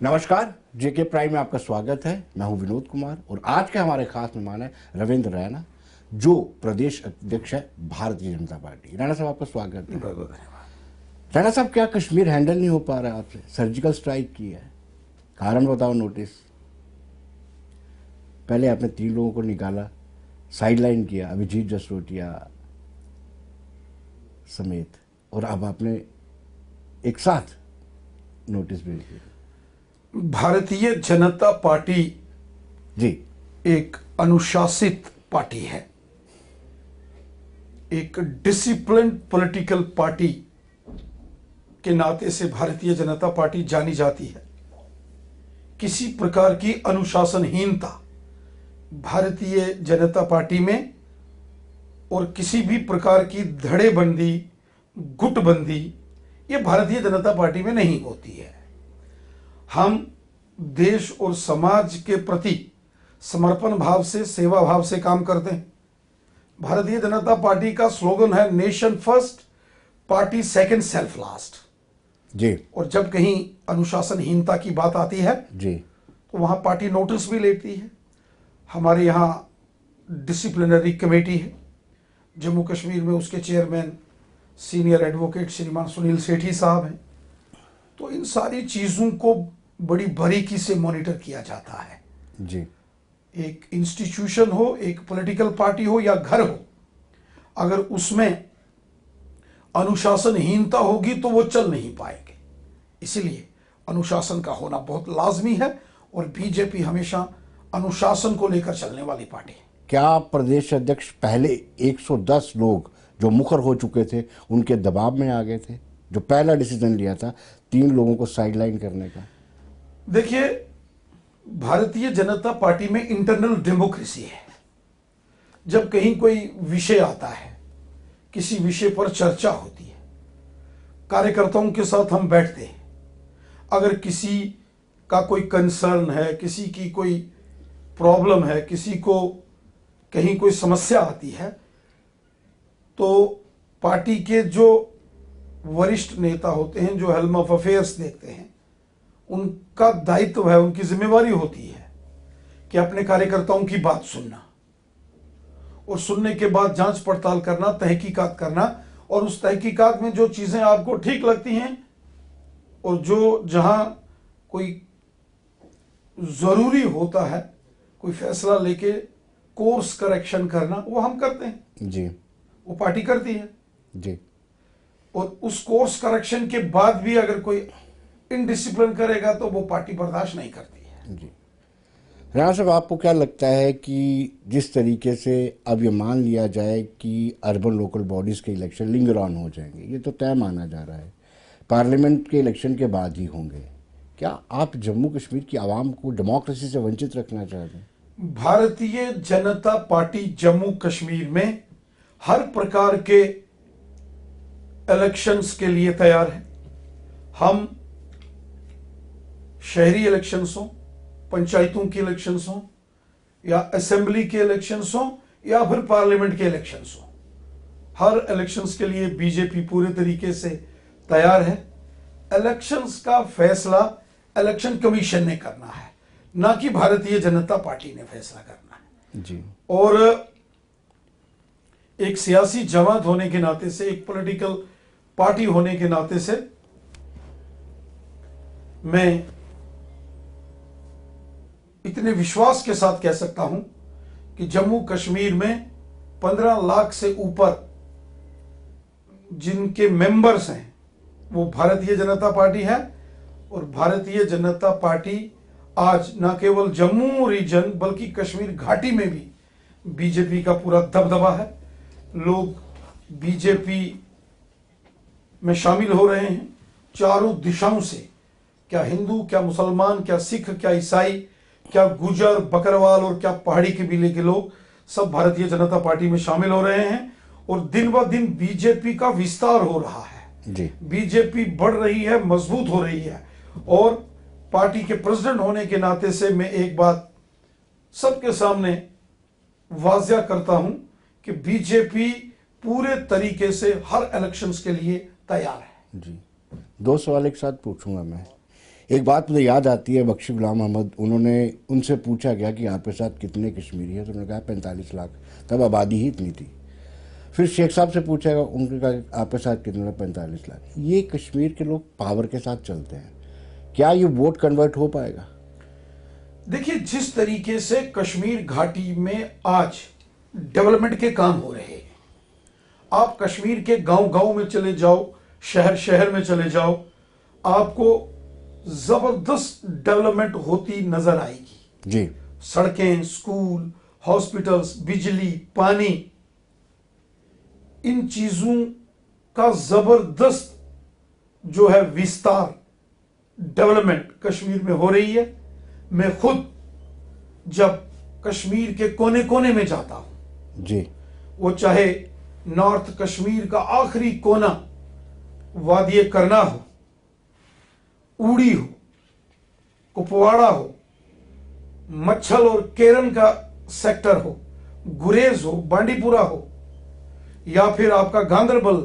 नमस्कार, जेके प्राइम में आपका स्वागत है। मैं हूं विनोद कुमार और आज के हमारे खास मेहमान है रविंद्र रैना, जो प्रदेश अध्यक्ष है भारतीय जनता पार्टी। रैना साहब, आपका स्वागत है। रैना साहब, क्या कश्मीर हैंडल नहीं हो पा रहा है आपसे? सर्जिकल स्ट्राइक की है, कारण बताओ। नोटिस पहले आपने 3 लोगों को निकाला, साइडलाइन किया, अभिजीत जसरोटिया समेत, और अब आपने एक साथ नोटिस भेज दिया। भारतीय जनता पार्टी जी, एक अनुशासित पार्टी है, एक डिसिप्लिन पॉलिटिकल पार्टी के नाते से भारतीय जनता पार्टी जानी जाती है। किसी प्रकार की अनुशासनहीनता भारतीय जनता पार्टी में और किसी भी प्रकार की धड़ेबंदी, गुटबंदी, ये भारतीय जनता पार्टी में नहीं होती है। हम देश और समाज के प्रति समर्पण भाव से, सेवा भाव से काम करते हैं। भारतीय जनता पार्टी का स्लोगन है nation first, party second, self last. जी, और जब कहीं अनुशासनहीनता की बात आती है जी, तो वहां पार्टी नोटिस भी लेती है। हमारे यहाँ डिसिप्लिनरी कमेटी है, जम्मू कश्मीर में उसके चेयरमैन सीनियर एडवोकेट श्रीमान सुनील सेठी साहब हैं। तो इन सारी चीज़ों को बड़ी बारीकी से मॉनिटर किया जाता है। जी, एक इंस्टीट्यूशन हो, एक पॉलिटिकल पार्टी हो या घर हो, अगर उसमें अनुशासनहीनता होगी तो वो चल नहीं पाएंगे। इसलिए अनुशासन का होना बहुत लाजमी है और बीजेपी हमेशा अनुशासन को लेकर चलने वाली पार्टी है। क्या प्रदेश अध्यक्ष पहले 110 लोग जो मुखर हो चुके थे उनके दबाव में आ गए थे? जो पहला डिसीजन लिया था 3 लोगों को साइडलाइन करने का। देखिए, भारतीय जनता पार्टी में इंटरनल डेमोक्रेसी है। जब कहीं कोई विषय आता है, किसी विषय पर चर्चा होती है, कार्यकर्ताओं के साथ हम बैठते हैं। अगर किसी का कोई कंसर्न है, किसी की कोई प्रॉब्लम है, किसी को कहीं कोई समस्या आती है, तो पार्टी के जो वरिष्ठ नेता होते हैं, जो हेल्म ऑफ अफेयर्स देखते हैं, उनका दायित्व है, उनकी जिम्मेवारी होती है कि अपने कार्यकर्ताओं की बात सुनना और सुनने के बाद जांच पड़ताल करना, तहकीकात करना, और उस तहकीकात में जो चीजें आपको ठीक लगती हैं और जो जहां कोई जरूरी होता है कोई फैसला लेके कोर्स करेक्शन करना, वो हम करते हैं। जी, वो पार्टी करती है। जी, और उस कोर्स करेक्शन के बाद भी अगर कोई इनडिसिप्लिन करेगा तो वो पार्टी बर्दाश्त नहीं करती है। जी। राणा साहब, आपको क्या लगता है कि जिस तरीके से अब ये मान लिया जाए कि अर्बन लोकल बॉडीज़ के इलेक्शन लिंगर ऑन हो जाएंगे, ये तो तय माना जा रहा है, पार्लियामेंट के इलेक्शन के बाद ही होंगे, क्या आप जम्मू कश्मीर की आवाम को डेमोक्रेसी से वंचित रखना चाहते हैं? भारतीय जनता पार्टी जम्मू कश्मीर में हर प्रकार के इलेक्शंस के लिए तैयार है। हम शहरी इलेक्शंस हो, पंचायतों के इलेक्शंस हो, या असेंबली के इलेक्शंस हो, या फिर पार्लियामेंट के इलेक्शंस हो, हर इलेक्शंस के लिए बीजेपी पूरे तरीके से तैयार है। इलेक्शंस का फैसला इलेक्शन कमीशन ने करना है, ना कि भारतीय जनता पार्टी ने फैसला करना है। जी, और एक सियासी जमात होने के नाते से, एक पॉलिटिकल पार्टी होने के नाते से, मैं इतने विश्वास के साथ कह सकता हूं कि जम्मू कश्मीर में 15 लाख से ऊपर जिनके मेंबर्स हैं वो भारतीय जनता पार्टी है। और भारतीय जनता पार्टी आज न केवल जम्मू रीजन बल्कि कश्मीर घाटी में भी बीजेपी का पूरा दबदबा है। लोग बीजेपी में शामिल हो रहे हैं चारों दिशाओं से, क्या हिंदू, क्या मुसलमान, क्या सिख, क्या ईसाई, क्या गुजर, बकरवाल और क्या पहाड़ी कबीले के लोग, सब भारतीय जनता पार्टी में शामिल हो रहे हैं। और दिन ब दिन बीजेपी का विस्तार हो रहा है जी, बीजेपी बढ़ रही है, मजबूत हो रही है। और पार्टी के प्रेसिडेंट होने के नाते से मैं एक बात सबके सामने वाजिया करता हूं कि बीजेपी पूरे तरीके से हर इलेक्शंस के लिए तैयार है। जी। 2 सवाल एक साथ पूछूंगा मैं। एक बात मुझे याद आती है, बख्शी गुलाम अहमद, उनसे पूछा गया कि आपके साथ कितने कश्मीरी हैं, तो उन्होंने कहा 45 लाख, तब आबादी ही इतनी थी। फिर शेख साहब से पूछा गया, उनके कहा आपके साथ कितने, 45 लाख। ये कश्मीर के लोग पावर के साथ चलते हैं, क्या ये वोट कन्वर्ट हो पाएगा? देखिए, जिस तरीके से कश्मीर घाटी में आज डेवलपमेंट के काम हो रहे हैं, आप कश्मीर के गांव गांव में चले जाओ, शहर शहर में चले जाओ, आपको जबरदस्त डेवलपमेंट होती नजर आएगी जी। सड़कें, स्कूल, हॉस्पिटल्स, बिजली, पानी, इन चीजों का जबरदस्त जो है विस्तार, डेवलपमेंट कश्मीर में हो रही है। मैं खुद जब कश्मीर के कोने कोने में जाता हूं जी, वो चाहे नॉर्थ कश्मीर का आखिरी कोना वादी करना हो, उड़ी हो, कुपवाड़ा हो, मच्छल और केरन का सेक्टर हो, गुरेज हो, बांडीपुरा हो, या फिर आपका गांदरबल,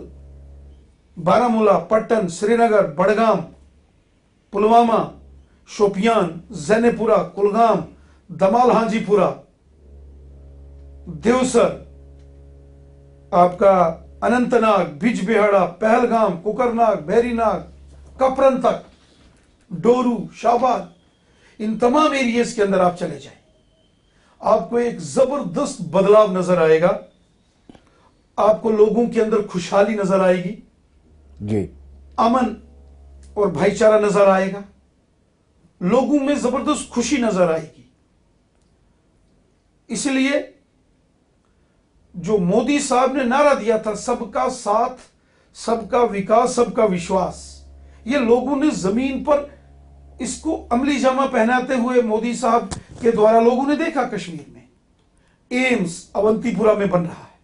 बारामूला, पट्टन, श्रीनगर, बड़गाम, पुलवामा, शोपियान, जैनेपुरा, कुलगाम, दमाल हाजीपुरा, देवसर, आपका अनंतनाग, बिजबिहाड़ा, पहलगाम, कुकरनाग, बैरीनाग, कपरन तक, डोरू, शाहबाद, इन तमाम एरियाज के अंदर आप चले जाएं, आपको एक जबरदस्त बदलाव नजर आएगा। आपको लोगों के अंदर खुशहाली नजर आएगी जी, अमन और भाईचारा नजर आएगा, लोगों में जबरदस्त खुशी नजर आएगी। इसलिए जो मोदी साहब ने नारा दिया था, सबका साथ, सबका विकास, सबका विश्वास, ये लोगों ने जमीन पर इसको अमली जामा पहनाते हुए मोदी साहब के द्वारा लोगों ने देखा। कश्मीर में एम्स अवंतीपुरा में बन रहा है,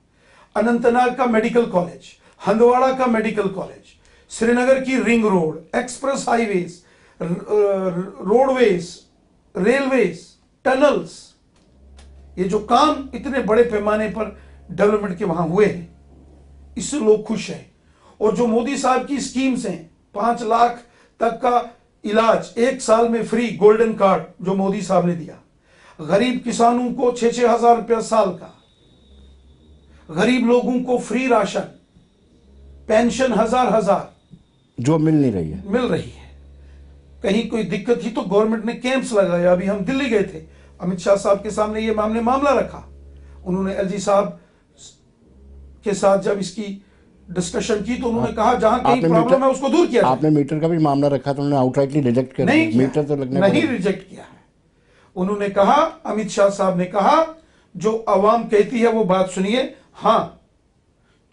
अनंतनाग का मेडिकल कॉलेज, हंदवाड़ा का मेडिकल कॉलेज, श्रीनगर की ring road, express highways, roadways, railways, tunnels, ये जो काम इतने बड़े पैमाने पर डेवलपमेंट के वहां हुए हैं, इससे लोग खुश हैं। और जो मोदी साहब की स्कीम्स हैं, 5 लाख तक का इलाज 1 साल में फ्री, गोल्डन कार्ड जो मोदी साहब ने दिया, गरीब किसानों को 6-6 हजार रुपया साल का, गरीब लोगों को फ्री राशन, पेंशन हजार जो मिल नहीं रही है, मिल रही है। कहीं कोई दिक्कत थी तो गवर्नमेंट ने कैंप्स लगाया। अभी हम दिल्ली गए थे, अमित शाह साहब के सामने ये मामला रखा, उन्होंने एलजी साहब के साथ जब इसकी डिस्कशन की तो उन्होंने कहा जहां कहीं प्रॉब्लम है उसको दूर किया। आपने मीटर का भी मामला रखा तो उन्होंने आउटराइटली रिजेक्ट कर दिया, मीटर तो लगने नहीं रिजेक्ट किया है। उन्होंने कहा, अमित शाह साहब ने कहा, जो अवाम कहती है वो बात सुनिए। हां,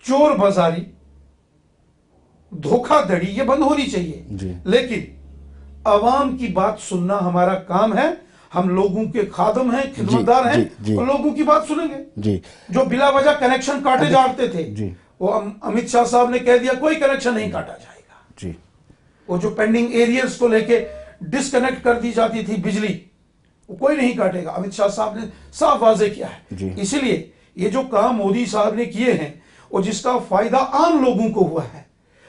चोर बाजारी, धोखाधड़ी ये बंद होनी चाहिए, लेकिन अवाम की बात सुनना हमारा काम है। हम लोगों के खादम हैं, खिदमतदार हैं, और लोगों की बात सुनेंगे जी। जो बिला वजह कनेक्शन काटे जाते थे जी, वो अमित शाह साहब ने कह दिया कोई कनेक्शन नहीं काटा जाएगा जी। वो जो पेंडिंग एरियर्स को लेके डिस्कनेक्ट कर दी जाती थी बिजली, वो कोई नहीं काटेगा। अमित शाह साहब ने साफ वाजे किया है। इसलिए ये जो काम मोदी साहब ने किए हैं और जिसका फायदा आम लोगों को हुआ है,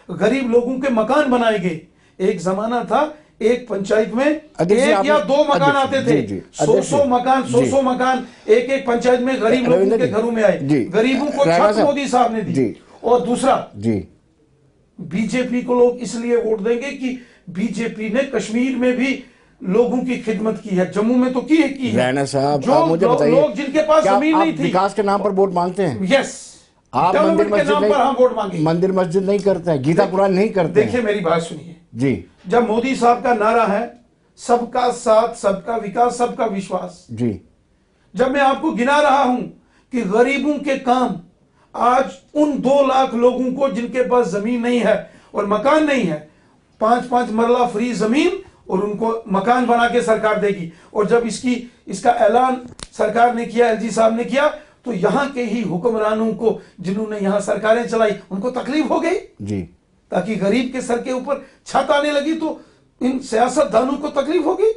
गरीब लोगों के मकान बनाए गए। एक जमाना था एक पंचायत में 1 या 2 मकान आते थे, 100 मकान एक पंचायत में गरीब लोगों के घरों में आए। गरीबों को छत मोदी साहब ने दी। और दूसरा, बीजेपी को लोग इसलिए वोट देंगे कि बीजेपी ने कश्मीर में भी लोगों की खिदमत की है, जम्मू में तो की है। रैना साहब, जो मुझे बताइए, लोग जिनके पास जमीन नहीं थी, विकास के नाम पर वोट मांगते हैं। यस, आप मंदिर मस्जिद नहीं करते हैं, गीता कुरान नहीं करते। देखिए मेरी बात सुनिए जी, जब मोदी साहब का नारा है सबका साथ, सबका विकास, सबका विश्वास जी, जब मैं आपको गिना रहा हूं कि गरीबों के काम आज उन 2 लाख लोगों को जिनके पास जमीन नहीं है और मकान नहीं है, 5-5 मरला फ्री जमीन और उनको मकान बना के सरकार देगी। और जब इसका ऐलान सरकार ने किया, एलजी साहब ने किया, तो यहां के ही हुक्मरानों को जिन्होंने यहां सरकारें चलाई उनको तकलीफ हो गई जी, ताकि गरीब के सर के ऊपर छत आने लगी तो इन सियासतदानों को तकलीफ होगी।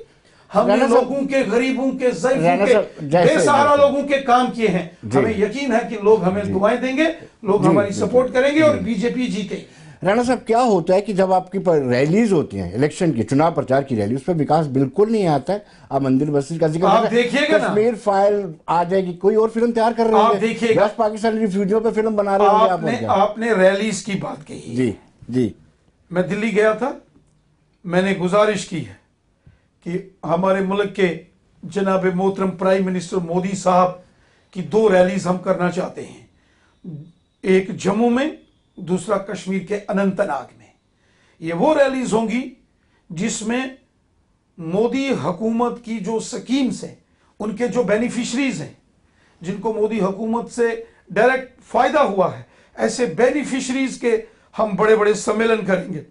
हमने लोगों के, गरीबों के, ज़ईफ़ों के, बेसहारा लोगों के काम किए हैं। हमें यकीन है कि लोग हमें दुआएं देंगे, लोग हमारी सपोर्ट करेंगे और बीजेपी जीते। राणा साहब, क्या होता है कि जब आपकी रैलीज होती हैं, इलेक्शन की, चुनाव प्रचार की रैली, उस पर विकास बिल्कुल नहीं आता है। आप मंदिर मस्जिद का जिक्र आप कर रहे हैं, देखिएगा ना, कश्मीर फाइल आ जाएगी, कोई और फिल्म तैयार कर रहे आप होंगे, देखिएगा, वेस्ट पाकिस्तान रिफ्यूजियों पे फिल्म बना रहे होंगे आप, और क्या। आपने रैलीज की बात कही जी है। जी। मैं दिल्ली गया था, मैंने गुजारिश की है कि हमारे मुल्क के जनाब मोहतरम प्राइम मिनिस्टर मोदी साहब की 2 रैलीज हम करना चाहते हैं, एक जम्मू में, दूसरा कश्मीर के अनंतनाग में। ये वो रैलीज होंगी जिसमें मोदी हुकूमत की जो स्कीम्स हैं, उनके जो बेनिफिशरीज हैं, जिनको मोदी हुकूमत से डायरेक्ट फायदा हुआ है, ऐसे बेनिफिशरीज के हम बड़े बड़े सम्मेलन करेंगे।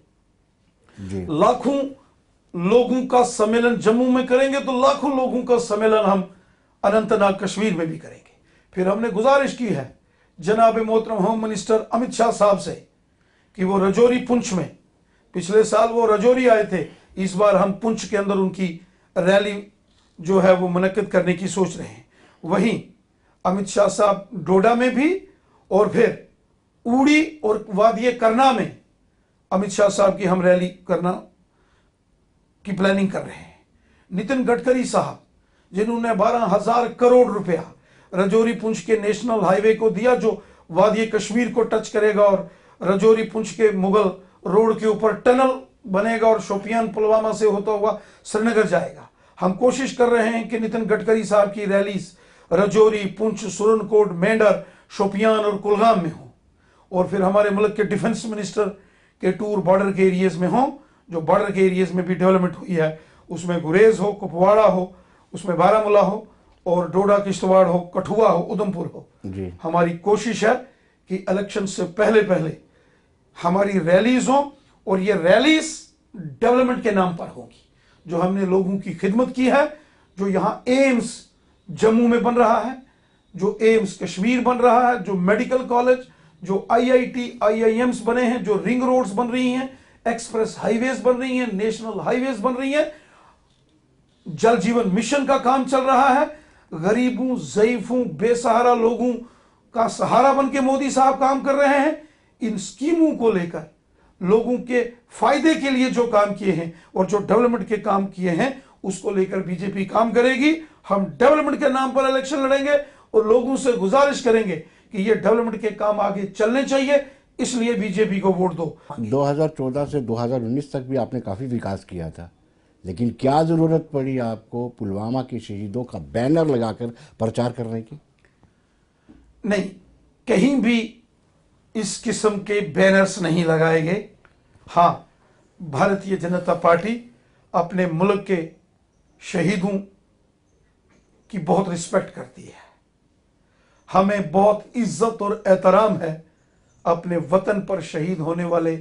जी। लाखों लोगों का सम्मेलन जम्मू में करेंगे तो लाखों लोगों का सम्मेलन हम अनंतनाग कश्मीर में भी करेंगे। फिर हमने गुजारिश की है जनाब मोहतरम होम मिनिस्टर अमित शाह साहब से कि वो रजौरी पुंछ में, पिछले साल वो रजौरी आए थे, इस बार हम पुंछ के अंदर उनकी रैली जो है वो मुनक्किद करने की सोच रहे हैं। वहीं अमित शाह साहब डोडा में भी, और फिर उड़ी और वादिये करना में अमित शाह साहब की हम रैली करना की प्लानिंग कर रहे हैं। नितिन गडकरी साहब, जिन्होंने 12,000 करोड़ रुपया रजौरी पुंछ के नेशनल हाईवे को दिया, जो वादिये कश्मीर को टच करेगा, और रजौरी पुंछ के मुगल रोड के ऊपर टनल बनेगा और शोपियान पुलवामा से होता हुआ श्रीनगर जाएगा। हम कोशिश कर रहे हैं कि नितिन गडकरी साहब की रैलीज रजौरी, पुंछ, सुरनकोट, मेंढर, शोपियान और कुलगाम में हो, और फिर हमारे मुल्क के डिफेंस मिनिस्टर के टूर बॉर्डर के एरियाज में हो, जो बॉर्डर के एरियाज में भी डेवलपमेंट हुई है, उसमें गुरेज हो, कुपवाड़ा हो, उसमें बारामूला हो, और डोडा, किश्तवाड़ हो, कठुआ हो, उधमपुर हो। जी। हमारी कोशिश है कि इलेक्शन से पहले पहले हमारी रैलीज हो, और ये रैलीज डेवलपमेंट के नाम पर होगी। जो हमने लोगों की खिदमत की है, जो यहां एम्स जम्मू में बन रहा है, जो एम्स कश्मीर बन रहा है, जो मेडिकल कॉलेज, जो आईआईटी, आईआईएम्स बने हैं, जो रिंग रोड्स बन रही हैं, एक्सप्रेस हाईवेज बन रही हैं, नेशनल हाईवेज बन रही हैं, जल जीवन मिशन का काम चल रहा है, गरीबों, ज़ईफों, बेसहारा लोगों का सहारा बन के मोदी साहब काम कर रहे हैं। इन स्कीमों को लेकर लोगों के फायदे के लिए जो काम किए हैं और जो डेवलपमेंट के काम किए हैं, उसको लेकर बीजेपी काम करेगी। हम डेवलपमेंट के नाम पर इलेक्शन लड़ेंगे और लोगों से गुजारिश करेंगे कि ये डेवलपमेंट के काम आगे चलने चाहिए, इसलिए बीजेपी को वोट दो। 2014 से 2019 तक भी आपने काफ़ी विकास किया था, लेकिन क्या ज़रूरत पड़ी आपको पुलवामा के शहीदों का बैनर लगाकर प्रचार करने की? नहीं, कहीं भी इस किस्म के बैनर्स नहीं लगाए गए। हाँ, भारतीय जनता पार्टी अपने मुल्क के शहीदों की बहुत रिस्पेक्ट करती है। हमें बहुत इज्जत और एहतराम है अपने वतन पर शहीद होने वाले,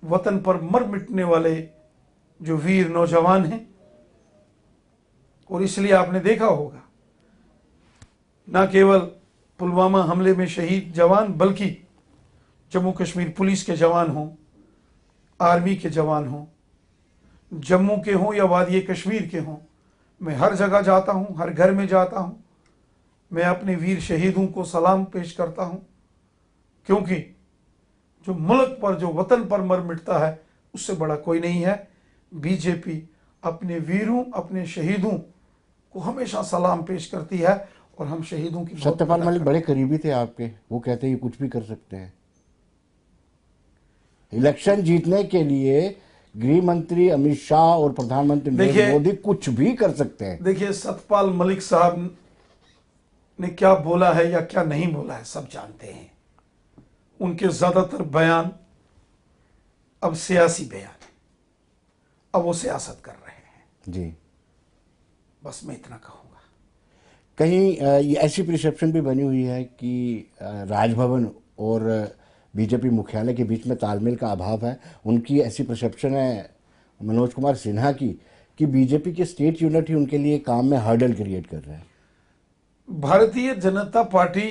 वतन पर मर मिटने वाले जो वीर नौजवान हैं। और इसलिए आपने देखा होगा, न केवल पुलवामा हमले में शहीद जवान, बल्कि जम्मू कश्मीर पुलिस के जवान हों, आर्मी के जवान हों, जम्मू के हों या वादिये कश्मीर के हों, मैं हर जगह जाता हूं, हर घर में जाता हूं, मैं अपने वीर शहीदों को सलाम पेश करता हूं, क्योंकि जो मुल्क पर, जो वतन पर मर मिटता है, उससे बड़ा कोई नहीं है। बीजेपी अपने वीरों, अपने शहीदों को हमेशा सलाम पेश करती है, और हम शहीदों की सत्यपाल मलिक बड़े करीबी थे आपके, वो कहते हैं ये कुछ भी कर सकते हैं। इलेक्शन जीतने के लिए गृह मंत्री अमित शाह और प्रधानमंत्री नरेंद्र मोदी कुछ भी कर सकते हैं। देखिए, सत्यपाल मलिक साहब ने क्या बोला है या क्या नहीं बोला है सब जानते हैं। उनके ज्यादातर बयान अब सियासी बयान है, अब वो सियासत कर रहे हैं। जी, बस मैं इतना कहूंगा। कहीं ये ऐसी परसेप्शन भी बनी हुई है कि राजभवन और बीजेपी मुख्यालय के बीच में तालमेल का अभाव है। उनकी ऐसी परसेप्शन है मनोज कुमार सिन्हा की कि बीजेपी के स्टेट यूनिट ही उनके लिए काम में हर्डल क्रिएट कर रहे हैं। भारतीय जनता पार्टी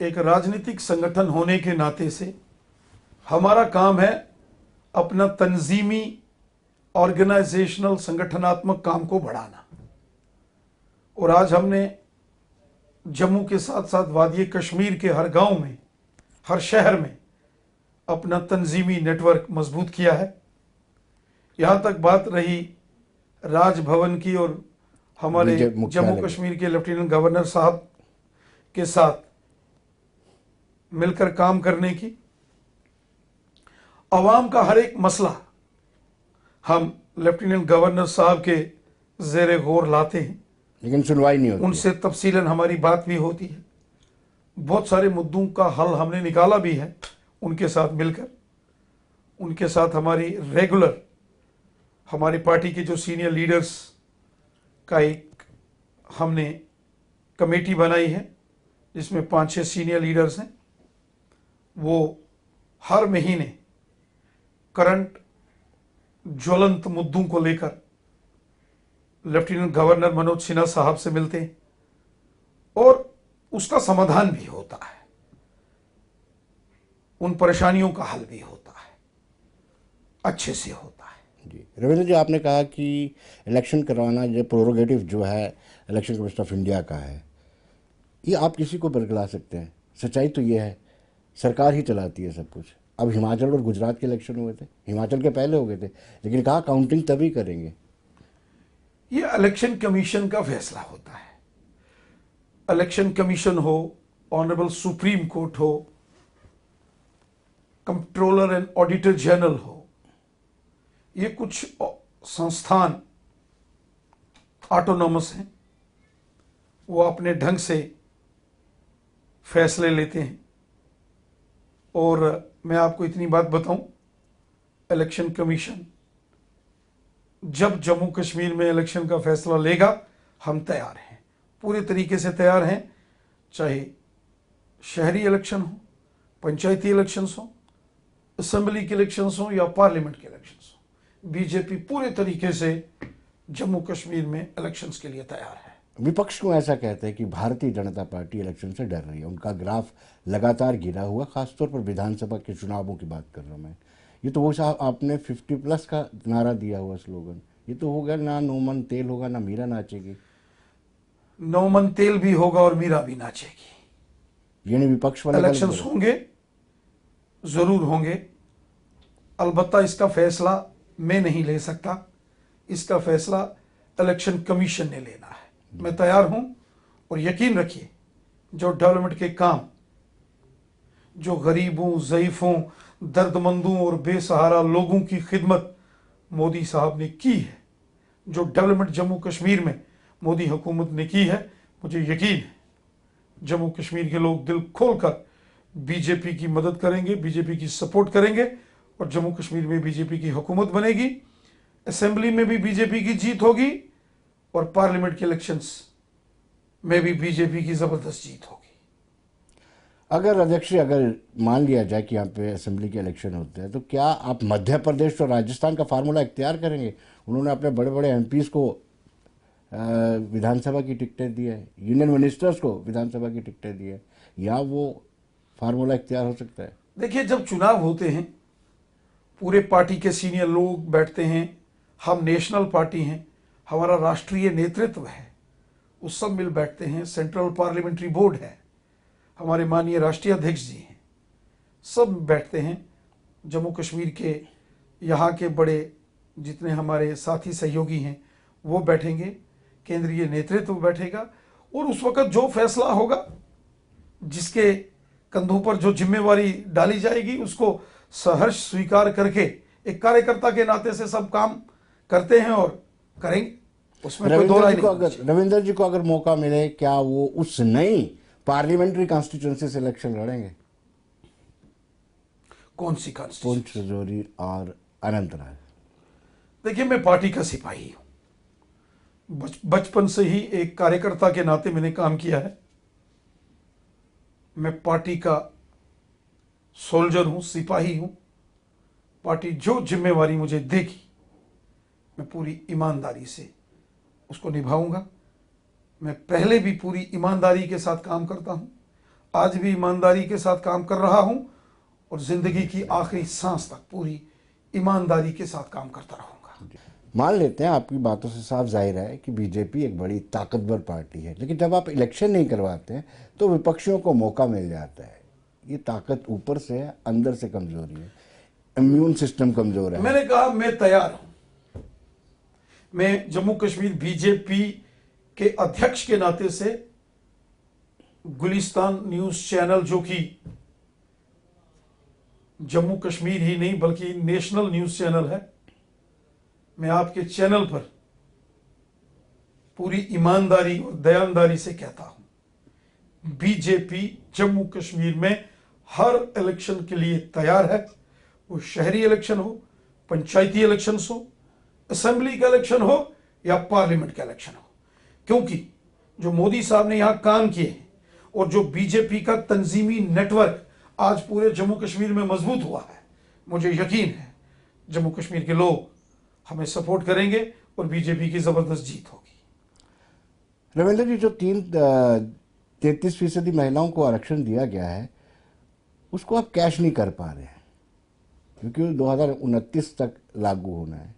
एक राजनीतिक संगठन होने के नाते से हमारा काम है अपना तंजीमी, ऑर्गेनाइजेशनल, संगठनात्मक काम को बढ़ाना। और आज हमने जम्मू के साथ साथ वादिये कश्मीर के हर गांव में, हर शहर में अपना तंजीमी नेटवर्क मजबूत किया है। यहां तक बात रही राजभवन की और हमारे जम्मू मुख्यालय कश्मीर के लेफ्टिनेंट गवर्नर साहब के साथ मिलकर काम करने की, अवाम का हर एक मसला हम लेफ्टिनेंट गवर्नर साहब के जेरे गौर लाते हैं, लेकिन सुनवाई नहीं होती। उनसे तफसीलन हमारी बात भी होती है। बहुत सारे मुद्दों का हल हमने निकाला भी है उनके साथ मिलकर। उनके साथ हमारी रेगुलर, हमारी पार्टी के जो सीनियर लीडर्स का एक हमने कमेटी बनाई है जिसमें 5-6 सीनियर लीडर्स हैं। वो हर महीने करंट ज्वलंत मुद्दों को लेकर लेफ्टिनेंट गवर्नर मनोज सिन्हा साहब से मिलते हैं और उसका समाधान भी होता है, उन परेशानियों का हल भी होता है, अच्छे से होता है। जी रविंद्र जी, आपने कहा कि इलेक्शन करवाना जो प्रोरोगेटिव जो है इलेक्शन कमीशन ऑफ इंडिया का है, ये आप किसी को बरगला सकते हैं। सच्चाई तो ये है सरकार ही चलाती है सब कुछ। अब हिमाचल और गुजरात के इलेक्शन हुए थे, हिमाचल के पहले हो गए थे, लेकिन कहा काउंटिंग तभी करेंगे। ये इलेक्शन कमीशन का फैसला होता है। इलेक्शन कमीशन हो, ऑनरेबल सुप्रीम कोर्ट हो, कंट्रोलर एंड ऑडिटर जनरल हो, ये कुछ संस्थान ऑटोनॉमस हैं, वो अपने ढंग से फैसले लेते हैं। और मैं आपको इतनी बात बताऊं, इलेक्शन कमीशन जब जम्मू कश्मीर में इलेक्शन का फैसला लेगा, हम तैयार हैं, पूरे तरीके से तैयार हैं। चाहे शहरी इलेक्शन हो, पंचायती इलेक्शंस हो, असेंबली के इलेक्शंस हो या पार्लियामेंट के इलेक्शंस हो, बीजेपी पूरे तरीके से जम्मू कश्मीर में इलेक्शंस के लिए तैयार है। विपक्ष को ऐसा कहते हैं कि भारतीय जनता पार्टी इलेक्शन से डर रही है, उनका ग्राफ लगातार गिरा हुआ, खासतौर पर विधानसभा के चुनावों की बात कर रहा हूँ मैं। ये तो वो साहब आपने 50+ का नारा दिया हुआ स्लोगन, ये तो हो गया ना नो मन तेल होगा ना मीरा नाचेगी। नौ मन तेल भी होगा और मीरा भी नाचेगी। यानी विपक्ष वाले इलेक्शंस होंगे, जरूर होंगे। अलबत्ता इसका फैसला मैं नहीं ले सकता, इसका फैसला इलेक्शन कमीशन ने लेना है। मैं तैयार हूं और यकीन रखिए जो डेवलपमेंट के काम, जो गरीबों, ज़ईफों, दर्दमंदों और बेसहारा लोगों की खिदमत मोदी साहब ने की है, जो डेवलपमेंट जम्मू कश्मीर में मोदी हुकूमत ने की है, मुझे यकीन है जम्मू कश्मीर के लोग दिल खोलकर बीजेपी की मदद करेंगे, बीजेपी की सपोर्ट करेंगे और जम्मू कश्मीर में बीजेपी की हुकूमत बनेगी। असेंबली में भी बीजेपी की जीत होगी और पार्लियामेंट के इलेक्शंस में भी बीजेपी की जबरदस्त जीत होगी। अगर अध्यक्ष जी, अगर मान लिया जाए कि यहाँ पे असेंबली के इलेक्शन होते हैं, तो क्या आप मध्य प्रदेश और राजस्थान का फार्मूला इख्तियार करेंगे? उन्होंने अपने बड़े बड़े एमपीज को विधानसभा की टिकटें दी है, यूनियन मिनिस्टर्स को विधानसभा की टिकटें दी है, या वो फार्मूला इख्तियार हो सकता है? देखिए, जब चुनाव होते हैं पूरे पार्टी के सीनियर लोग बैठते हैं, हम नेशनल पार्टी हैं, हमारा राष्ट्रीय नेतृत्व है, उस सब मिल बैठते हैं, सेंट्रल पार्लियामेंट्री बोर्ड है, हमारे माननीय राष्ट्रीय अध्यक्ष जी हैं, सब बैठते हैं। जम्मू कश्मीर के यहाँ के बड़े जितने हमारे साथी सहयोगी हैं वो बैठेंगे, केंद्रीय नेतृत्व बैठेगा और उस वक्त जो फैसला होगा, जिसके कंधों पर जो जिम्मेवारी डाली जाएगी, उसको सहर्ष स्वीकार करके एक कार्यकर्ता के नाते से सब काम करते हैं और करेंगे, उसमें कोई दो राय नहीं। रविंद्र जी को अगर मौका मिले, क्या वो उस नई पार्लियामेंट्री कॉन्स्टिट्यूंसी से इलेक्शन लड़ेंगे? कौन सी कॉन्स्टिट्यूंसी? पुंछ, राजौरी और अनंतनाग। देखिए, मैं पार्टी का सिपाही हूं, बचपन से ही एक कार्यकर्ता के नाते मैंने काम किया है। मैं पार्टी का सोल्जर हूं, सिपाही हूं। पार्टी जो जिम्मेवारी मुझे देगी मैं पूरी ईमानदारी से उसको निभाऊंगा। मैं पहले भी पूरी ईमानदारी के साथ काम करता हूं, आज भी ईमानदारी के साथ काम कर रहा हूं और जिंदगी की आखिरी सांस तक पूरी ईमानदारी के साथ काम करता रहूंगा। मान लेते हैं, आपकी बातों से साफ जाहिर है कि बीजेपी एक बड़ी ताकतवर पार्टी है, लेकिन जब आप इलेक्शन नहीं करवाते हैं तो विपक्षियों को मौका मिल जाता है। ये ताकत ऊपर से है, अंदर से कमजोरी है, इम्यून सिस्टम कमजोर है। मैंने कहा मैं तैयार हूं। मैं जम्मू कश्मीर बीजेपी के अध्यक्ष के नाते से गुलिस्तान न्यूज चैनल, जो कि जम्मू कश्मीर ही नहीं बल्कि नेशनल न्यूज चैनल है, मैं आपके चैनल पर पूरी ईमानदारी और दयानदारी से कहता हूं, बीजेपी जम्मू कश्मीर में हर इलेक्शन के लिए तैयार है। वो शहरी इलेक्शन हो, पंचायती इलेक्शन हो, असेंबली का इलेक्शन हो या पार्लियामेंट का इलेक्शन हो, क्योंकि जो मोदी साहब ने यहां काम किए हैं और जो बीजेपी का तंजीमी नेटवर्क आज पूरे जम्मू कश्मीर में मजबूत हुआ है, मुझे यकीन है जम्मू कश्मीर के लोग हमें सपोर्ट करेंगे और बीजेपी की जबरदस्त जीत होगी। रविंद्र जी, जो 33% महिलाओं को आरक्षण दिया गया है, उसको आप कैश नहीं कर पा रहे हैं क्योंकि 2029 तक लागू होना है।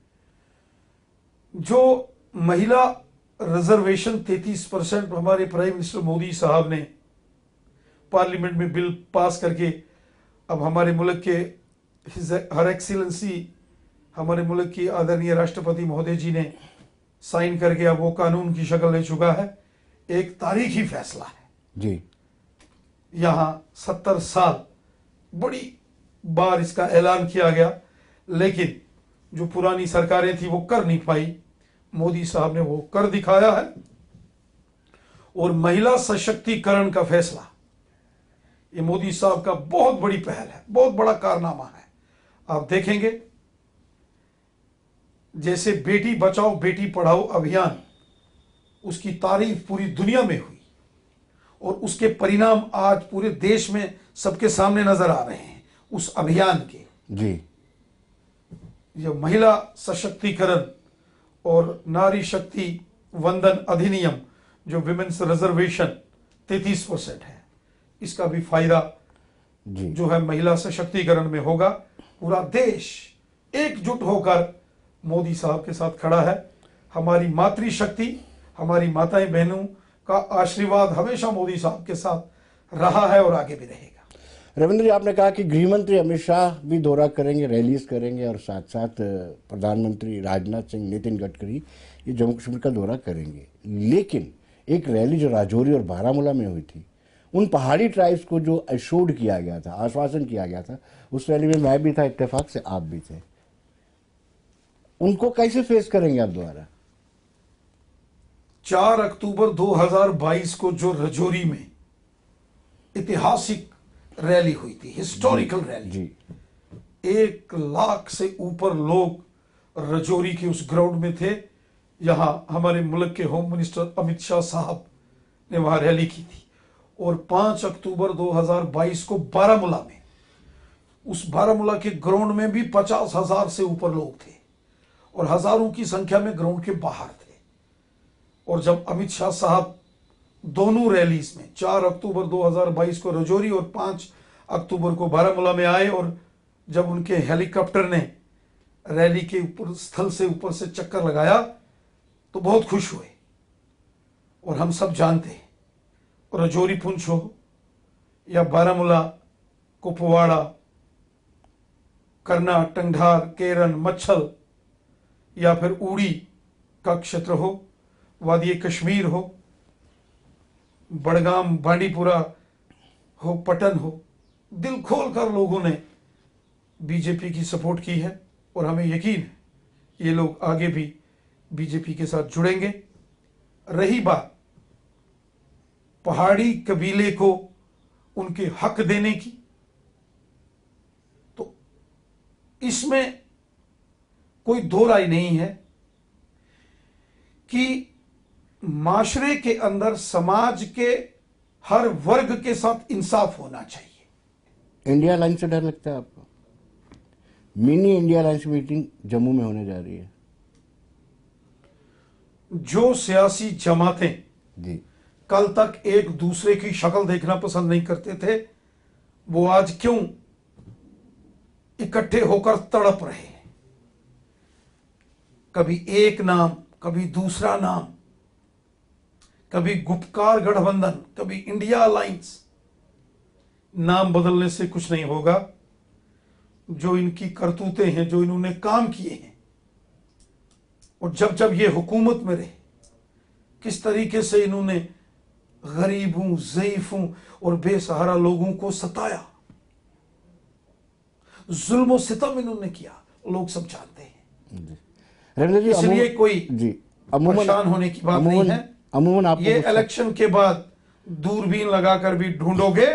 जो महिला रिजर्वेशन 33% हमारे प्राइम मिनिस्टर मोदी साहब ने पार्लियामेंट में बिल पास करके अब हमारे मुल्क के हर एक्सीलेंसी हमारे मुल्क की आदरणीय राष्ट्रपति महोदय जी ने साइन करके अब वो कानून की शक्ल ले चुका है। एक तारीखी फैसला है जी। यहां 70 साल बड़ी बार इसका ऐलान किया गया, लेकिन जो पुरानी सरकारें थी वो कर नहीं पाई। मोदी साहब ने वो कर दिखाया है और महिला सशक्तिकरण का फैसला ये मोदी साहब का बहुत बड़ी पहल है, बहुत बड़ा कारनामा है। आप देखेंगे जैसे बेटी बचाओ बेटी पढ़ाओ अभियान, उसकी तारीफ पूरी दुनिया में हुई और उसके परिणाम आज पूरे देश में सबके सामने नजर आ रहे हैं उस अभियान के। जी। यह महिला सशक्तिकरण और नारी शक्ति वंदन अधिनियम, जो विमेन्स रिजर्वेशन 33% है, इसका भी फायदा जी जो है महिला सशक्तिकरण में होगा। पूरा देश एकजुट होकर मोदी साहब के साथ खड़ा है। हमारी मातृशक्ति, हमारी माताएं बहनों का आशीर्वाद हमेशा मोदी साहब के साथ रहा है और आगे भी रहेगा। रविंद्र जी, आपने कहा कि गृह मंत्री अमित शाह भी दौरा करेंगे, रैलीज करेंगे और साथ साथ प्रधानमंत्री राजनाथ सिंह, नितिन गडकरी ये जम्मू कश्मीर का दौरा करेंगे। लेकिन एक रैली जो राजौरी और बारामूला में हुई थी, उन पहाड़ी ट्राइब्स को जो अश्योर्ड किया गया था, आश्वासन किया गया था, उस रैली में मैं भी था, इत्तेफाक से आप भी थे। उनको कैसे फेस करेंगे आप दोबारा? 4 अक्टूबर 2022 को जो राजौरी में ऐतिहासिक रैली हुई थी, हिस्टोरिकल रैली, जी 1 लाख से ऊपर लोग राजौरी के उस ग्राउंड में थे। यहां हमारे मुल्क के होम मिनिस्टर अमित शाह साहब ने वहां रैली की थी। और 5 अक्टूबर 2022 को बारामूला में, उस बारामूला के ग्राउंड में भी 50,000 से ऊपर लोग थे और हजारों की संख्या में ग्राउंड के बाहर थे। और जब अमित शाह साहब दोनों रैलीज में 4 अक्टूबर 2022 को राजौरी और 5 अक्टूबर को बारामूला में आए और जब उनके हेलीकॉप्टर ने रैली के ऊपर स्थल से ऊपर से चक्कर लगाया तो बहुत खुश हुए। और हम सब जानते हैं, राजौरी पुंछ हो या बारामूला, कुपवाड़ा, करना, टंगधार, केरन, मच्छल या फिर उड़ी का क्षेत्र हो, वादी कश्मीर हो, बड़गाम, बांडीपुरा हो, पटन हो, दिल खोलकर लोगों ने बीजेपी की सपोर्ट की है और हमें यकीन है ये लोग आगे भी बीजेपी के साथ जुड़ेंगे। रही बात पहाड़ी कबीले को उनके हक देने की, तो इसमें कोई दो राय नहीं है कि माशरे के अंदर समाज के हर वर्ग के साथ इंसाफ होना चाहिए। इंडिया लाइन से डर लगता है आपको? Mini India line meeting Jammu में होने जा रही है। जो सियासी जमातें जी कल तक एक दूसरे की शक्ल देखना पसंद नहीं करते थे, वो आज क्यों इकट्ठे होकर तड़प रहे हैं? कभी एक नाम, कभी दूसरा नाम, कभी गुपकार गठबंधन, कभी इंडिया अलायंस, नाम बदलने से कुछ नहीं होगा। जो इनकी करतूतें हैं, जो इन्होंने काम किए हैं, और जब जब ये हुकूमत में रहे, किस तरीके से इन्होंने गरीबों, ज़ईफों और बेसहारा लोगों को सताया, जुल्म और सितम इन्होंने किया, लोग सब जानते हैं। रंजन जी, इसलिए कोई जी परेशान होने की बात नहीं है। अमूमन आपको ये इलेक्शन के बाद दूरबीन लगाकर भी ढूंढोगे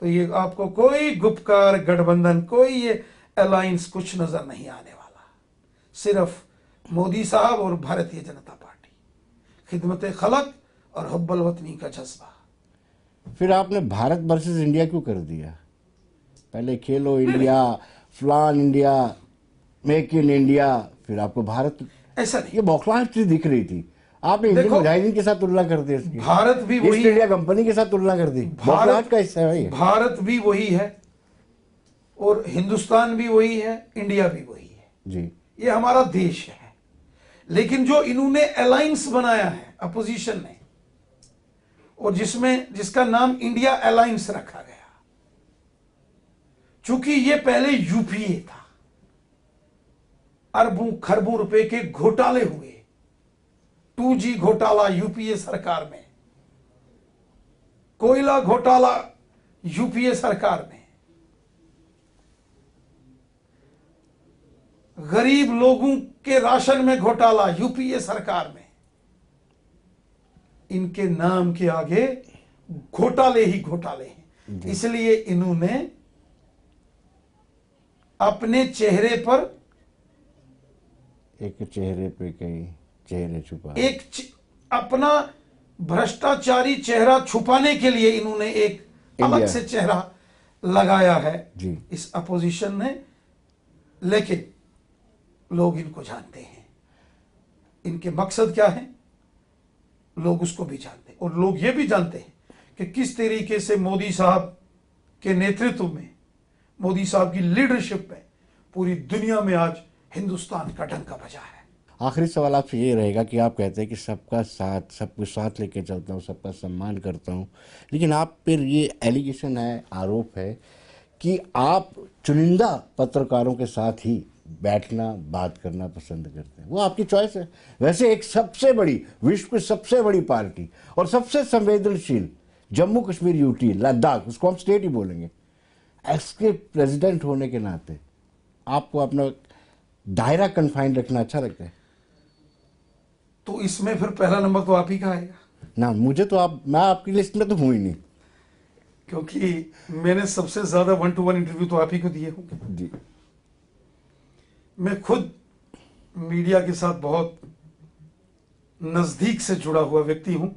तो ये आपको कोई गुपकार गठबंधन, कोई ये अलायंस कुछ नजर नहीं आने वाला। सिर्फ मोदी साहब और भारतीय जनता पार्टी, खिदमत खलक और हुब्बुल वतनी का जज्बा। फिर आपने भारत वर्सेस इंडिया क्यों कर दिया? पहले खेलो इंडिया, फ्लान इंडिया, मेक इन इंडिया, फिर आपको भारत, ऐसा नहीं, ये बौखलाहट सी दिख रही थी। आपने इंडियन देखो, मुजाहिदीन के साथ तुलना कर दी, इसकी भारत भी वही ईस्ट इंडिया कंपनी के साथ तुलना कर दी। बौखलाहट का हिस्सा है ये। भारत भी वही है और हिंदुस्तान भी वही है, इंडिया भी वही है जी। ये हमारा देश है। लेकिन जो इन्होंने अलायंस बनाया है अपोजिशन ने, और जिसका नाम इंडिया अलायंस रखा गया, चूंकि ये पहले यूपीए था, अरबों खरबों रुपए के घोटाले हुए, 2G घोटाला यूपीए सरकार में, कोयला घोटाला यूपीए सरकार में, गरीब लोगों के राशन में घोटाला यूपीए सरकार में। इनके नाम के आगे घोटाले ही घोटाले हैं। इसलिए इन्होंने अपने चेहरे पर, एक चेहरे पे कई चेहरे छुपा, अपना भ्रष्टाचारी चेहरा छुपाने के लिए इन्होंने एक अलग से चेहरा लगाया है जी। इस अपोजिशन ने। लेकिन लोग इनको जानते हैं, इनके मकसद क्या है लोग उसको भी जानते हैं। और लोग ये भी जानते हैं कि किस तरीके से मोदी साहब के नेतृत्व में, मोदी साहब की लीडरशिप में पूरी दुनिया में आज हिंदुस्तान का डंका बजा है। आखिरी सवाल आपसे ये रहेगा कि आप कहते हैं कि सबका साथ, सब कुछ साथ लेके चलता हूँ, सबका सम्मान करता हूँ, लेकिन आप पर ये एलिगेशन है, आरोप है कि आप चुनिंदा पत्रकारों के साथ ही बैठना, बात करना पसंद करते हैं। वो आपकी चॉइस है। वैसे एक सबसे बड़ी, विश्व की सबसे बड़ी पार्टी और सबसे संवेदनशील जम्मू कश्मीर, यूटी, लद्दाख, उसको हम स्टेट ही बोलेंगे, इसके प्रेसिडेंट होने के नाते आपको अपना दायरा कन्फाइंड रखना अच्छा लगता है? तो इसमें फिर पहला नंबर तो आप ही का आएगा ना। मुझे तो मैं आपकी लिस्ट में तो हूं ही नहीं, क्योंकि मैंने सबसे ज्यादा 1-to-1 इंटरव्यू तो आप ही को दिए होंगे जी। मैं खुद मीडिया के साथ बहुत नजदीक से जुड़ा हुआ व्यक्ति हूं,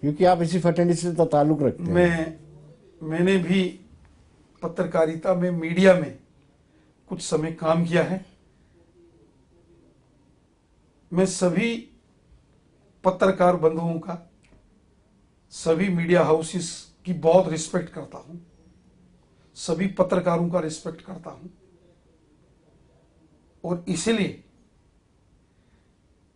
क्योंकि आप इसी फैटर्निटी से तो ताल्लुक रखते हैं। मैंने भी पत्रकारिता में, मीडिया में कुछ समय काम किया है। मैं सभी पत्रकार बंधुओं का, सभी मीडिया हाउसेस की बहुत रिस्पेक्ट करता हूं, सभी पत्रकारों का रिस्पेक्ट करता हूं, और इसलिए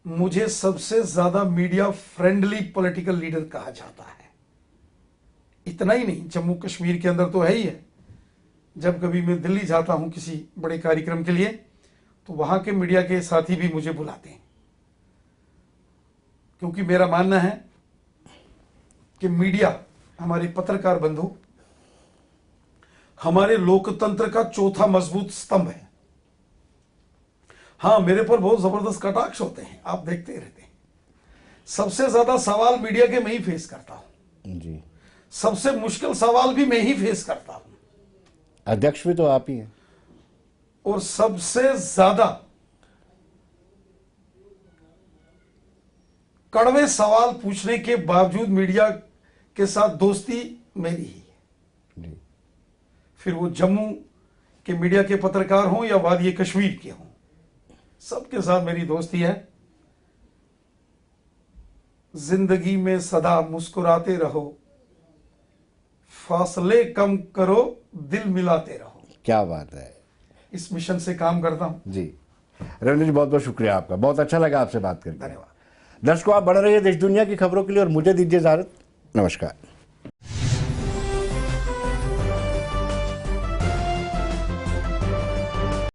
मुझे सबसे ज्यादा मीडिया फ्रेंडली पॉलिटिकल लीडर कहा जाता है। इतना ही नहीं, जम्मू कश्मीर के अंदर तो है ही है। जब कभी मैं दिल्ली जाता हूं किसी बड़े कार्यक्रम के लिए, तो वहां के मीडिया के साथी भी मुझे बुलाते हैं, क्योंकि मेरा मानना है कि मीडिया, हमारे पत्रकार बंधु, हमारे लोकतंत्र का चौथा मजबूत स्तंभ है। हां, मेरे पर बहुत जबरदस्त कटाक्ष होते हैं, आप देखते रहते हैं। सबसे ज्यादा सवाल मीडिया के मैं ही फेस करता हूं जी। सबसे मुश्किल सवाल भी मैं ही फेस करता हूं। अध्यक्ष भी तो आप ही हैं। और सबसे ज्यादा कड़वे सवाल पूछने के बावजूद मीडिया के साथ दोस्ती मेरी ही है जी। फिर वो जम्मू के मीडिया के पत्रकार हों या वादी कश्मीर के हों, सबके साथ मेरी दोस्ती है। जिंदगी में सदा मुस्कुराते रहो, फासले कम करो, दिल मिलाते रहो। क्या बात है। इस मिशन से काम करता हूं जी। रविंद्र जी, बहुत बहुत शुक्रिया आपका, बहुत अच्छा लगा आपसे बात करके। धन्यवाद। दर्शकों, आप बने रहिए देश दुनिया की खबरों के लिए और मुझे दीजिए इजाजत। नमस्कार।